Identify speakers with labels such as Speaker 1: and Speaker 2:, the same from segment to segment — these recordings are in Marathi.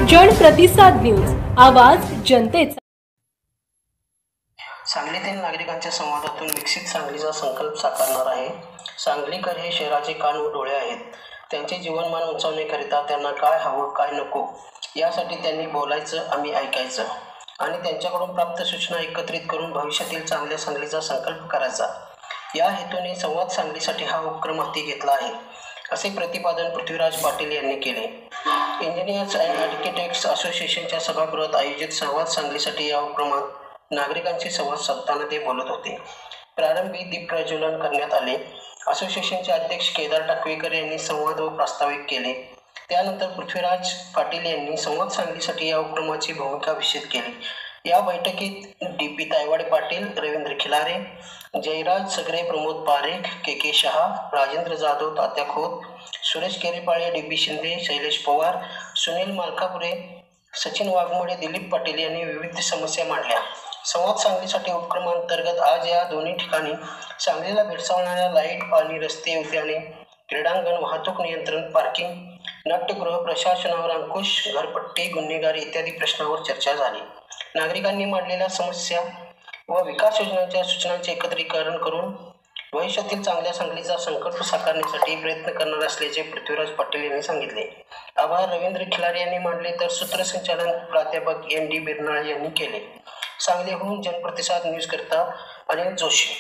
Speaker 1: जनप्रतिसाद न्यूज, आवाज जनतेचा।
Speaker 2: सांगलीतील नागरिकांच्या संवादातून विकसित सांगलीचा संकल्प साकारणार आहे। सांगलीकर हे शहराचे कान व डोळे आहेत। त्यांचे जीवनमान उंचावण्याकरिता त्यांना काय हवं काय नको यासाठी त्यांनी बोलायचं, आम्ही ऐकायचं आणि त्यांच्याकडून प्राप्त सूचना एकत्रित करून भविष्यातील चांगल्या सांगलीचा संकल्प करायचा। या हेतूने संवाद सांगलीसाठी हा उपक्रम हाती घेतला आहे, असे प्रतिपादन पृथ्वीराज पाटील यांनी केले। इंजिनियर्स अँड आर्किटेक्ट्स असोसिएशनच्या सभागृहात आयोजित संवाद सांगलीसाठी या उपक्रमात नागरिकांशी संवाद साधताना ते बोलत होते। प्रारंभी दीप प्रज्वलन करण्यात आले। असोसिएशनचे अध्यक्ष केदार टाकवेकर यांनी संवाद व प्रास्ताविक केले। त्यानंतर पृथ्वीराज पाटील यांनी संवाद सांगलीसाठी या उपक्रमाची भूमिका विशद केली। या बैठकीत डी.पी. तायवाडे पाटील, रवींद्र खिलारे, जयराज सगरे, प्रमोद पारेख, के शहा, राजेंद्र जाधव, तात्या खोत, सुरेश केरेपाळे, डी.बी. शिंदे, शैलेश पवार, सुनील मालकापुरे, सचिन वाघमोडे, दिलीप पाटील यांनी विविध समस्या मांडल्या। संवाद सांगलीसाठी उपक्रमांतर्गत आज या दोन्ही ठिकाणी सांगलीला भेडसावणाऱ्या लाईट, पाणी, रस्ते, उद्याने, क्रीडांगण, वाहतूक नियंत्रण, पार्किंग, नाट्यगृह, प्रशासनावर अंकुश, घरपट्टी, गुन्हेगारी इत्यादी प्रश्नावर चर्चा झाली। नागरिकांनी मांडलेल्या समस्या व विकास योजनांच्या सूचनांचे एकत्रीकरण करून भविष्यातील चांगल्या सांगलीचा संकल्प साकारण्यासाठी प्रयत्न करणार असल्याचे पृथ्वीराज पाटील यांनी सांगितले। आभार रवींद्र खिलारे यांनी मांडले, तर सूत्रसंचालन प्राध्यापक N.D. बिरनाळे यांनी केले। सांगलीहून जनप्रतिसाद न्यूज करता अनिल जोशी।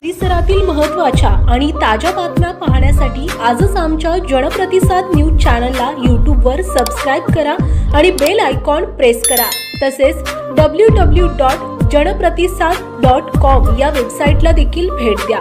Speaker 1: परिसरातील महत्त्वाच्या आणि ताज्या बातम्या पाहण्यासाठी आजच आमच्या जनप्रतिसाद न्यूज चॅनलला यूट्यूबवर सबस्क्राईब करा आणि बेल आयकॉन प्रेस करा। तसेच www.janpratisad.com या वेबसाईटला देखील भेट द्या।